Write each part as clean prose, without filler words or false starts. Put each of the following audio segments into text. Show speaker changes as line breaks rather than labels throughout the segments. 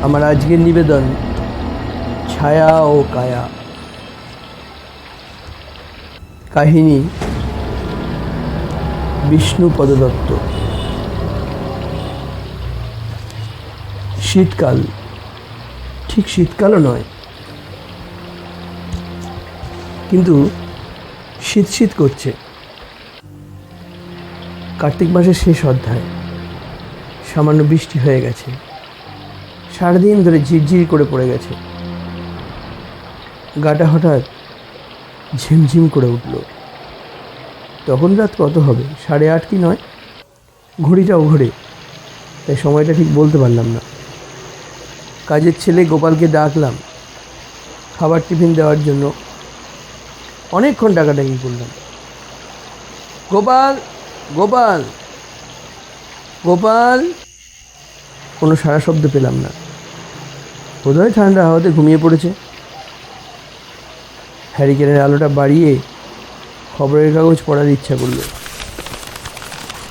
আমার আজকের নিবেদন ছায়া ও কায়া। কাহিনী বিষ্ণুপদ দত্ত। শীতকাল, ঠিক শীতকালও নয়, কিন্তু শীত শীত করছে। কার্তিক মাসের শেষ অধ্যায়। সামান্য বৃষ্টি হয়ে গেছে, সারাদিন ধরে ঝিরঝির করে পড়ে গেছে। গাটা হঠাৎ ঝিমঝিম করে উঠল। তখন রাত কত হবে, 8:30 কি 9? ঘড়িটাও ঘোরে, তাই সময়টা ঠিক বলতে পারলাম না। কাজের ছেলে গোপালকে ডাকলাম খাবার টিফিন দেওয়ার জন্য। অনেকক্ষণ ডাকাডাকি করলাম, গোপাল গোপাল গোপাল। কোনো সাড়া শব্দ পেলাম না। বোধহয় ঠান্ডা হাওয়াতে ঘুমিয়ে পড়েছে। হ্যারিকেনের আলোটা বাড়িয়ে খবরের কাগজ পড়ার ইচ্ছা করলো,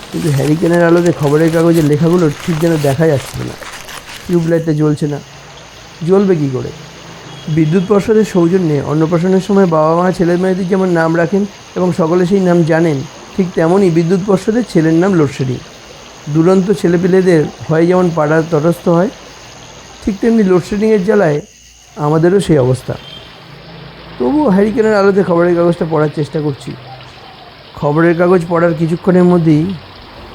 কিন্তু হ্যারিকেনের আলোতে খবরের কাগজের লেখাগুলো ঠিক যেন দেখা যাচ্ছে না। টিউবলাইটটা জ্বলছে না, জ্বলবে কী করে? বিদ্যুৎ পর্ষদের সৌজন্যে অন্নপ্রাশনের সময় বাবা মা ছেলে মেয়েদের যেমন নাম রাখেন এবং সকলে সেই নাম জানেন, ঠিক তেমনই বিদ্যুৎ পর্ষদের ছেলের নাম লোডশেডিং। দুরন্ত ছেলেপিলেদের ভয়ে যেমন পাড়া তটস্থ হয়, ঠিক তেমনি লোডশেডিংয়ের জ্বালায় আমাদেরও সেই অবস্থা। তবুও হ্যারিকেনের আলোতে খবরের কাগজটা পড়ার চেষ্টা করছি। খবরের কাগজ পড়ার কিছুক্ষণের মধ্যেই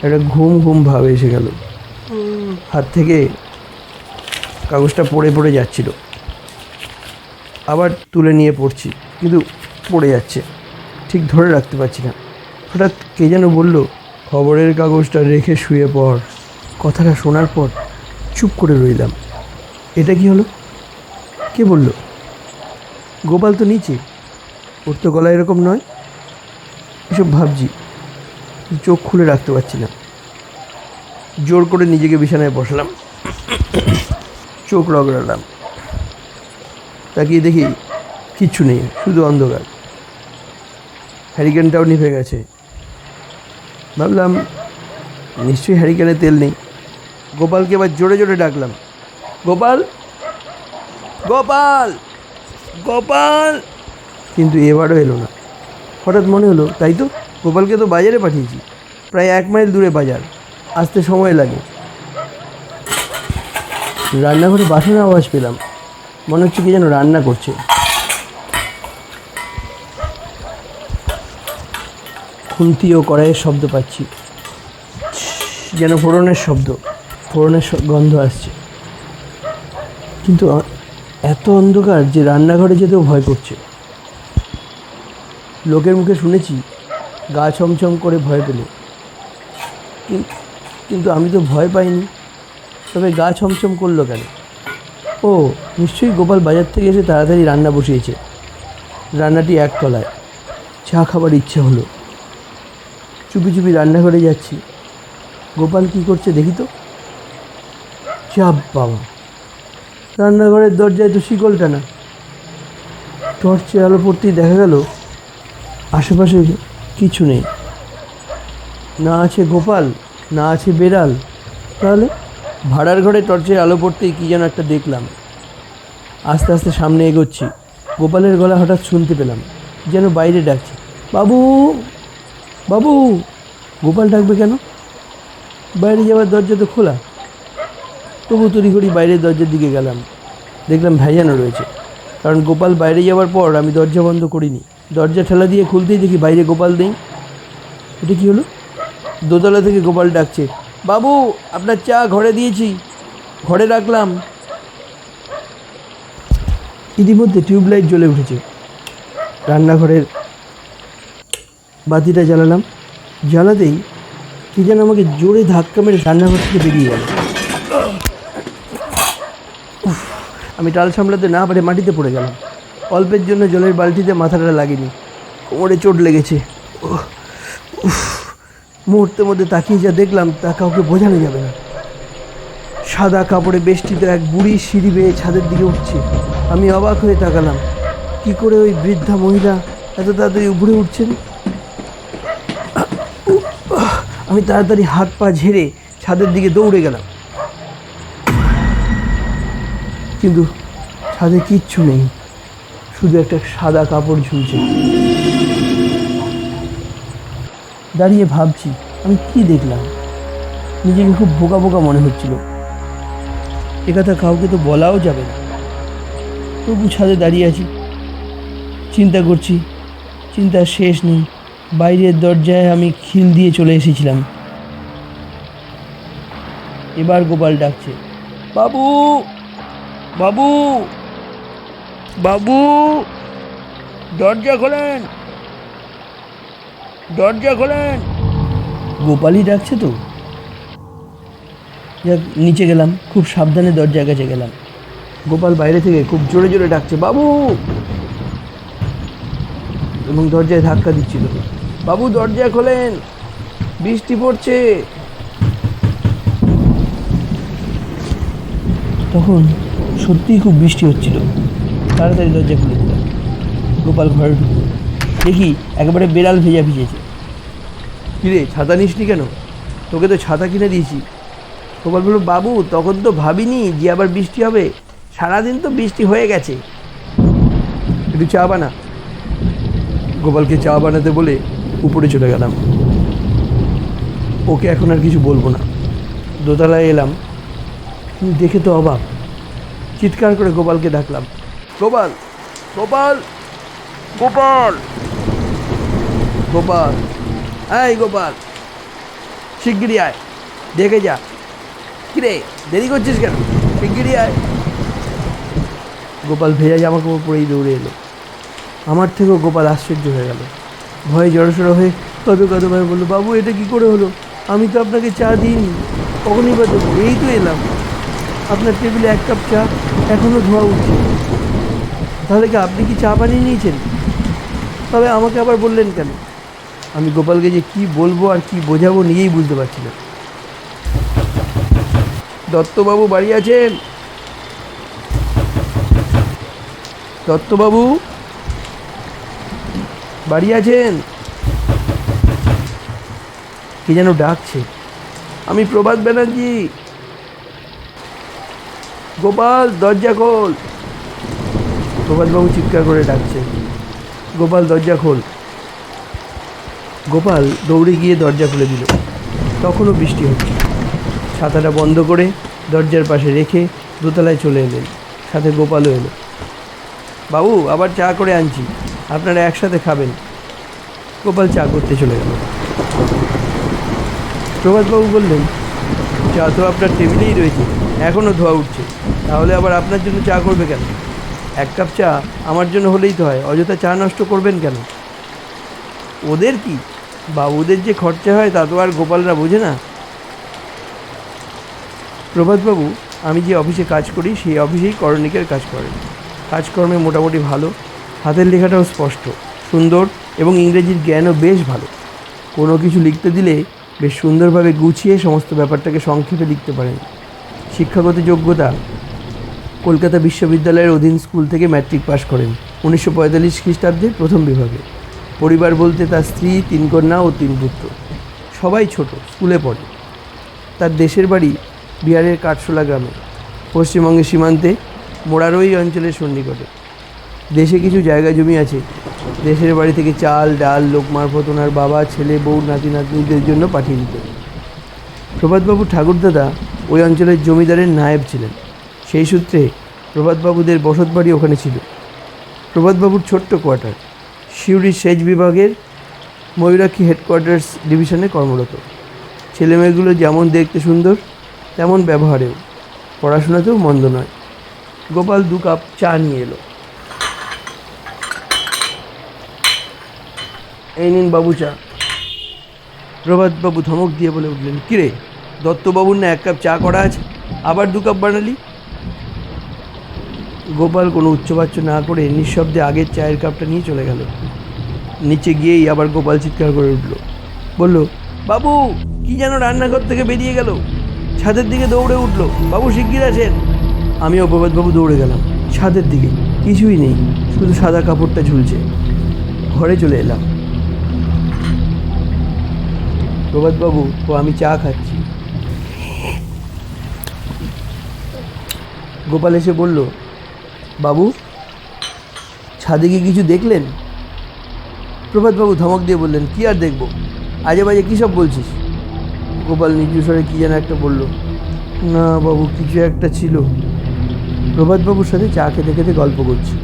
একটা ঘুম ঘুম ভাব এসে গেল। হাত থেকে কাগজটা পড়ে পড়ে যাচ্ছিল। আবার তুলে নিয়ে পড়ছি, কিন্তু পড়ে যাচ্ছে, ঠিক ধরে রাখতে পারছি না। হঠাৎ কে যেন বলল, খবরের কাগজটা রেখে শুয়ে পড়। কথাটা শোনার পর চুপ করে রইলাম। এটা কি হলো? কে বলল? গোপাল তো নিচে, ওর তো গলা এরকম নয়। এসব ভাবছি, চোখ খুলে রাখতে পারছি না। জোর করে নিজেকে বিছানায় বসলাম, চোখ রগড়ালাম। তাকিয়ে দেখি কিচ্ছু নেই, শুধু অন্ধকার। হ্যারিকেনটাও নিভে গেছে। ভাবলাম নিশ্চয়ই হ্যারিকেনে তেল নেই। গোপালকে এবার জোরে জোরে ডাকলাম, গোপাল গোপাল গোপাল। কিন্তু এবারও এলো না। হঠাৎ মনে হলো, তাই তো, গোপালকে তো বাজারে পাঠিয়েছি, প্রায় 1 মাইল দূরে বাজার, আসতে সময় লাগে। রান্নাঘরে বাসনের আওয়াজ পেলাম, মনে হচ্ছে কি যেন রান্না করছে। খুন্তি ও কড়াইয়ের শব্দ পাচ্ছি, যেন ফোড়নের শব্দ, ফোড়নের গন্ধ আসছে। কিন্তু এত অন্ধকার যে রান্নাঘরে যেতেও ভয় করছে। লোকের মুখে শুনেছি গা ছমছম করে ভয় পেলে, কিন্তু আমি তো ভয় পাইনি, তবে গা ছমছম করলো কেন? ও নিশ্চয়ই গোপাল বাজার থেকে এসে তাড়াতাড়ি রান্না বসিয়েছে। রান্নাটি 1 তলায়। চা খাবার ইচ্ছে হলো। চুপি চুপি রান্নাঘরে যাচ্ছি। গোপাল কি করছে দেখি তো। চাপ বাবা, রান্নাঘরের দরজায় তো শিকল টানা। টর্চে আলো পড়তেই দেখা গেল আশেপাশে কিছু নেই। না আছে গোপাল, না আছে বেড়াল। তাহলে ভাড়ার ঘরে টর্চের আলো পড়তেই কী যেন একটা দেখলাম। আস্তে আস্তে সামনে এগোচ্ছি। গোপালের গলা হঠাৎ শুনতে পেলাম, যেন বাইরে ডাকছে, বাবু বাবু। গোপাল ডাকবে কেন? বাইরে যাওয়ার দরজা তো খোলা। তবু তড়িঘড়ি বাইরের দরজার দিকে গেলাম। দেখলাম ভেজানো রয়েছে, কারণ গোপাল বাইরে যাওয়ার পর আমি দরজা বন্ধ করিনি। দরজা ঠেলা দিয়ে খুলতেই দেখি বাইরে গোপাল নেই। এটা কি হলো? দোতলা থেকে গোপাল ডাকছে, বাবু আপনার চা ঘরে দিয়েছি, ঘরে রাখলাম। ইতিমধ্যে টিউবলাইট জ্বলে উঠেছে। রান্নাঘরের বাতিটা জ্বালালাম। জ্বালাতেই কি যেন আমাকে জোরে ধাক্কা মেরে রান্নাঘর থেকে বেরিয়ে গেল। আমি টাল সামলাতে না পারে মাটিতে পড়ে গেলাম। অল্পের জন্য জলের বালতিতে মাথাটা লাগেনি, কোমরে চোট লেগেছে। মুহূর্তের মধ্যে তাকিয়ে যা দেখলাম তা কাউকে বোঝানো যাবে না। সাদা কাপড়ে বেষ্টিত এক বুড়ি সিঁড়ি বেয়ে ছাদের দিকে উঠছে। আমি অবাক হয়ে তাকালাম, কি করে ওই বৃদ্ধা মহিলা এত তাড়াতাড়ি উপরে উঠছেন। আমি তাড়াতাড়ি হাত পা ঝেড়ে ছাদের দিকে দৌড়ে গেলাম। কিন্তু ছাদে কিচ্ছু নেই, শুধু একটা সাদা কাপড় ঝুলছে। দাঁড়িয়ে ভাবছি আমি কি দেখলাম, নিজেকে খুব বোকা বোকা মনে হচ্ছিল। একথা কাউকে তো বলাও যাবে না, তবু ছাদে দাঁড়িয়ে আছি, চিন্তা করছি। চিন্তার শেষ নেই। বাইরের দরজায় আমি খিল দিয়ে চলে এসেছিলাম। এবার গোপাল ডাকছে, বাবু, বাবু, বাবু, দরজা খোলেন, দরজা খোলেন। গোপালই ডাকছে তো। যাক, নিচে গেলাম, খুব সাবধানে দরজার কাছে গেলাম। গোপাল বাইরে থেকে খুব জোরে জোরে ডাকছে, বাবু, এবং দরজায় ধাক্কা দিচ্ছিল। বাবু, দরজা খোলেন, বৃষ্টি পড়ছে। তখন সত্যিই খুব বৃষ্টি হচ্ছিল। তাড়াতাড়ি দরজা খুলে দিলাম। গোপাল ঘরে ঢুকলো, দেখি একেবারে বেড়াল ভেজা ভিজেছে। কিরে, ছাতা নিসনি কেন? তোকে তো ছাতা কিনে দিয়েছি। গোপাল বলল, বাবু, তখন তো ভাবিনি যে আবার বৃষ্টি হবে, সারাদিন তো বৃষ্টি হয়ে গেছে। একটু চা বানা। গোপালকে চা বানাতে বলে উপরে চলে গেলাম। ওকে এখন আর কিছু বলবো না। দোতলায় এলাম, দেখে তো অবাক। চিৎকার করে গোপালকে ডাকলাম, গোপাল, গোপাল, গোপাল, গোপাল, এই গোপাল, শিগগিরি আয়, দেখে যা। কিরে, দেরি করছিস কেন? শিগগিরি আয়। গোপাল ভেজা জামা কাপড় পরেই দৌড়ে এলো। আমার থেকেও গোপাল আশ্চর্য হয়ে গেল। ভয়ে জড়সড়ো হয়ে কাঁদো কাঁদো ভাই বললো, বাবু, এটা কি করে হলো? আমি তো আপনাকে চা দিইনি, কখনই বা দেবো? এই তো এলাম, আপনার টেবিলে এক কাপ চা, এখনও ধোয়া উঠছে। তাহলে কি আপনি কি চা বানিয়ে নিয়েছেন? তবে আমাকে আবার বললেন কেন? আমি গোপালকে যে কি বলবো আর কি বোঝাবো নিজেই বুঝতে পারছি না। দত্তবাবু বাড়ি আছেন? দত্তবাবু বাড়ি আছেন? কি যেন ডাকছে। আমি প্রভাত ব্যানার্জি। গোপাল, দরজা খোল। প্রভাতবাবু চিৎকার করে ডাকছে, গোপাল, দরজা খোল। গোপাল দৌড়ে গিয়ে দরজা খুলে দিল। তখনও বৃষ্টি হচ্ছে। ছাতাটা বন্ধ করে দরজার পাশে রেখে দোতলায় চলে এলেন। সাথে গোপালও এলো। বাবু, আবার চা করে আনছি, আপনারা একসাথে খাবেন। গোপাল চা করতে চলে গেল। প্রভাতবাবু বললেন, চা তো আপনার টেবিলেই রয়েছে, এখনও ধোয়া উঠছে, তাহলে আবার আপনার জন্য চা করবে কেন? এক কাপ চা আমার জন্য হলেই তো হয়, অযথা চা নষ্ট করবেন কেন? ওদের কি, বাবুদের যে খরচা হয় তা তো আর গোপালরা বোঝে না। প্রভাতবাবু, আমি যে অফিসে কাজ করি সেই অফিসেই করণিকের কাজ করেন। কাজকর্মে মোটামুটি ভালো, হাতের লেখাটাও স্পষ্ট, সুন্দর এবং ইংরেজির জ্ঞানও বেশ ভালো। কোনো কিছু লিখতে দিলে বেশ সুন্দরভাবে গুছিয়ে সমস্ত ব্যাপারটাকে সংক্ষেপে লিখতে পারেন। শিক্ষাগত যোগ্যতা, কলকাতা বিশ্ববিদ্যালয়ের অধীন স্কুল থেকে ম্যাট্রিক পাশ করেন 1945 খ্রিস্টাব্দে প্রথম বিভাগে। পরিবার বলতে তার স্ত্রী, 3 কন্যা ও 3 পুত্র। সবাই ছোট, স্কুলে পড়ে। তার দেশের বাড়ি বিহারের কাঠশোলা গ্রামে, পশ্চিমবঙ্গের সীমান্তে মোরারই অঞ্চলের সন্নিকটে। দেশে কিছু জায়গা জমি আছে। দেশের বাড়ি থেকে চাল ডাল লোক মারফত ওনার বাবা, ছেলে, বউ, নাতি নাতনিদের জন্য পাঠিয়ে দিতেন। প্রভাতবাবুর ঠাকুরদাদা ওই অঞ্চলের জমিদারের নায়েব ছিলেন। সেই সূত্রে প্রভাতবাবুদের বসতবাড়ি ওখানে ছিল। প্রভাতবাবুর ছোট্ট কোয়ার্টার, সিউড়ির সেচ বিভাগের ময়ূরাক্ষী হেডকোয়ার্টার্স ডিভিশনে কর্মরত। ছেলেমেয়েগুলো যেমন দেখতে সুন্দর, তেমন ব্যবহারেও, পড়াশোনাতেও মন্দ নয়। গোপাল 2 কাপ চা নিয়ে এলো। এই নিন বাবু চা। প্রভাতবাবু ধমক দিয়ে বলে উঠলেন, কিরে, দত্তবাবুর না 1 কাপ চা করা আছে, আবার 2 কাপ বানালি? গোপাল কোনো উচ্চবাচ্য না করে নিঃশব্দে আগের চায়ের কাপটা নিয়ে চলে গেল। নিচে গিয়েই আবার গোপাল চিৎকার করে উঠল, বলল, বাবু, কি যেন রান্নাঘর থেকে বেরিয়ে গেল, ছাদের দিকে দৌড়ে উঠল, বাবু শিগগির আসেন। আমিও প্রভাতবাবু দৌড়ে গেলাম ছাদের দিকে। কিছুই নেই, শুধু সাদা কাপড়টা ঝুলছে। ঘরে চলে এলাম। প্রভাতবাবু ও আমি চা খাচ্ছি। গোপাল এসে বলল, বাবু ছাদে গিয়ে কিছু দেখলেন? প্রভাতবাবু ধমক দিয়ে বললেন, কী আর দেখব, আজে বাজে কী সব বলছিস? গোপাল নিচু স্বরে কী যেন একটা বলল। না বাবু, কিছু একটা ছিল। প্রভাতবাবুর সাথে চা খেতে খেতে গল্প করছি।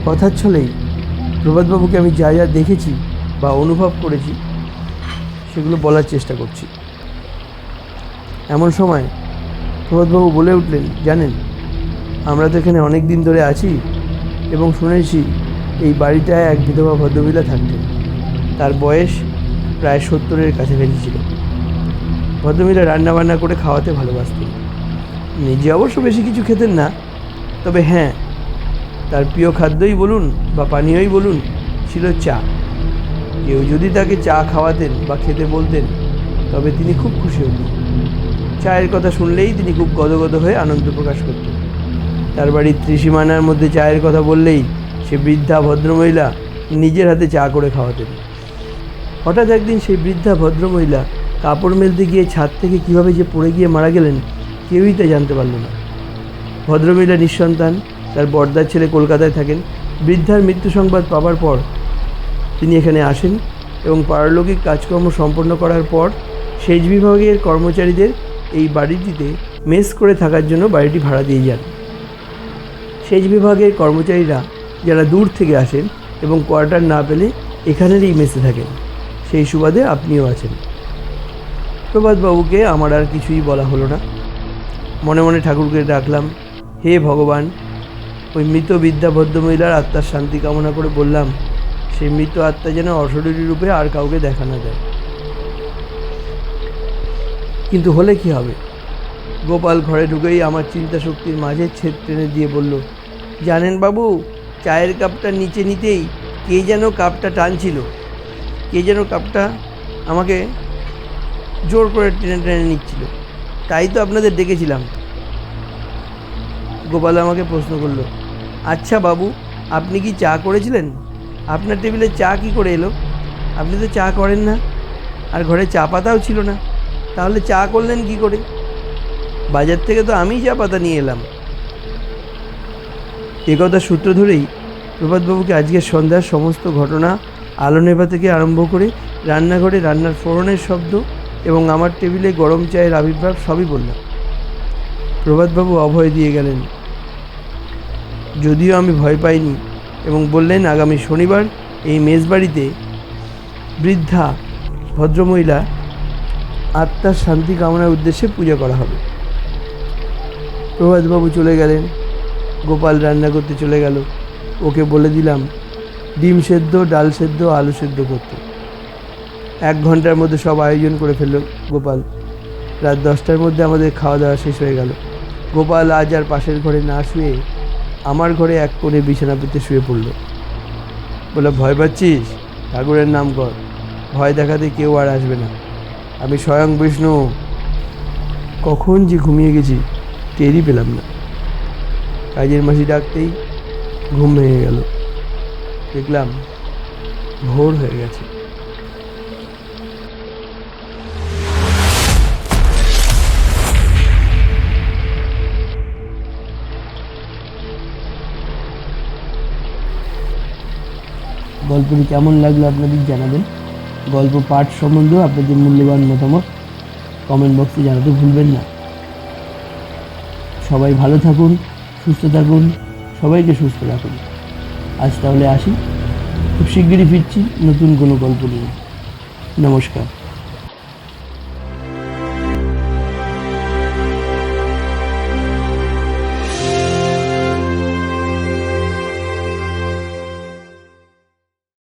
কথার ছলেই প্রভাতবাবুকে আমি যা যা দেখেছি বা অনুভব করেছি সেগুলো বলার চেষ্টা করছি। এমন সময় প্রভাতবাবু বলে উঠলেন, জানেন, আমরা তো এখানে অনেক দিন ধরে আছি এবং শুনেছি এই বাড়িটায় এক বিধবা ভদ্রমহিলা থাকতেন। তার বয়স প্রায় 70-এর কাছাকাছি ছিল। ভদ্রমহিলা রান্নাবান্না করে খাওয়াতে ভালোবাসতেন। নিজে অবশ্য বেশি কিছু খেতেন না, তবে হ্যাঁ, তার প্রিয় খাদ্যই বলুন বা পানীয়ই বলুন ছিল চা। কেউ যদি তাকে চা খাওয়াতেন বা খেতে বলতেন তবে তিনি খুব খুশি হতেন। চায়ের কথা শুনলেই তিনি খুব গদগদ হয়ে আনন্দ প্রকাশ করতেন। তার বাড়ির ত্রিসীমানার মধ্যে চায়ের কথা বললেই সে বৃদ্ধা ভদ্রমহিলা নিজের হাতে চা করে খাওয়াতেন। হঠাৎ একদিন সেই বৃদ্ধা ভদ্রমহিলা কাপড় মেলতে গিয়ে ছাদ থেকে কীভাবে যে পড়ে গিয়ে মারা গেলেন কেউই তা জানতে পারল না। ভদ্রমহিলা নিঃসন্তান, তার বড়দার ছেলে কলকাতায় থাকেন। বৃদ্ধার মৃত্যু সংবাদ পাওয়ার পর তিনি এখানে আসেন এবং পারলৌকিক কাজকর্ম সম্পন্ন করার পর সেচ বিভাগের কর্মচারীদের এই বাড়িটিতে মেস করে থাকার জন্য বাড়িটি ভাড়া দিয়ে যান। সেচ বিভাগের কর্মচারীরা যারা দূর থেকে আসেন এবং কোয়ার্টার না পেলে এখানেরই মেসে থাকেন, সেই সুবাদে আপনিও আছেন। প্রভাতবাবুকে আমার আর কিছুই বলা হলো না। মনে মনে ঠাকুরকে ডাকলাম, হে ভগবান, ওই মৃত বিদ্যা ভদ্রমহিলার আত্মার শান্তি কামনা করে বললাম, সেই মৃত আত্মা যেন অশরীরী রূপে আর কাউকে দেখা না দেয়। কিন্তু হলে কি হবে? গোপাল ঘরে ঢুকেই আমার চিন্তা শক্তির মাঝে ছেদ টেনে দিয়ে বলল, জানেন বাবু, চায়ের কাপটা নিচে নিতেই কে যেন কাপটা টানছিল, কে যেন কাপটা আমাকে জোর করে টেনে টেনে নিচ্ছিল, তাই তো আপনাদের ডেকেছিলাম। গোপাল আমাকে প্রশ্ন করল, আচ্ছা বাবু, আপনি কি চা করেছিলেন? আপনার টেবিলে চা কি করে এলো? আপনি তো চা করেন না, আর ঘরে চা পাতাও ছিল না, তাহলে চা করলেন কি করে? বাজার থেকে তো আমিই চা পাতা নিয়ে এলাম। একথা সূত্র ধরেই প্রভাতবাবুকে আজকের সন্ধ্যার সমস্ত ঘটনা, আলো নেভা থেকে আরম্ভ করে রান্নাঘরে রান্নার ফোড়নের শব্দ এবং আমার টেবিলে গরম চায়ের আবির্ভাব সবই বললাম। প্রভাতবাবু অভয় দিয়ে গেলেন, যদিও আমি ভয় পাইনি, এবং বললেন আগামী শনিবার এই মেজবাড়িতে বৃদ্ধা ভদ্রমহিলা আত্মার শান্তি কামনার উদ্দেশ্যে পূজা করা হবে। প্রভাতবাবু চলে গেলেন। গোপাল রান্না করতে চলে গেল। ওকে বলে দিলাম ডিম সেদ্ধ, ডাল সেদ্ধ, আলু সেদ্ধ করতে। 1 ঘন্টার মধ্যে সব আয়োজন করে ফেলল গোপাল। রাত 10টার মধ্যে আমাদের খাওয়া দাওয়া শেষ হয়ে গেল। গোপাল আজ আর পাশের ঘরে না শুয়ে আমার ঘরে এক কোণে বিছানা পেতে শুয়ে পড়ল। বলে, ভয় পাচ্ছিস? ঠাকুরের নাম কর, ভয় দেখাতে কেউ আর আসবে না। আমি স্বয়ং বিষ্ণু। কখন যে ঘুমিয়ে গেছি টেরই পেলাম না। কাজের মাসি ডাকতেই ঘুম ভেঙে গেল। দেখলাম ভোর হয়ে গেছে। গল্পটি কেমন লাগলো আপনাদের জানাবেন। গল্প পাঠ সম্বন্ধেও আপনাদের মূল্যবান মতামত কমেন্ট বক্সে জানাতে ভুলবেন না। সবাই ভালো থাকুন, সুস্থ থাকুন, সবাইকে সুস্থ রাখুন। আজ তাহলে আসি, খুব শিগগিরই ফিরছি নতুন কোনো গল্প নিয়ে। নমস্কার।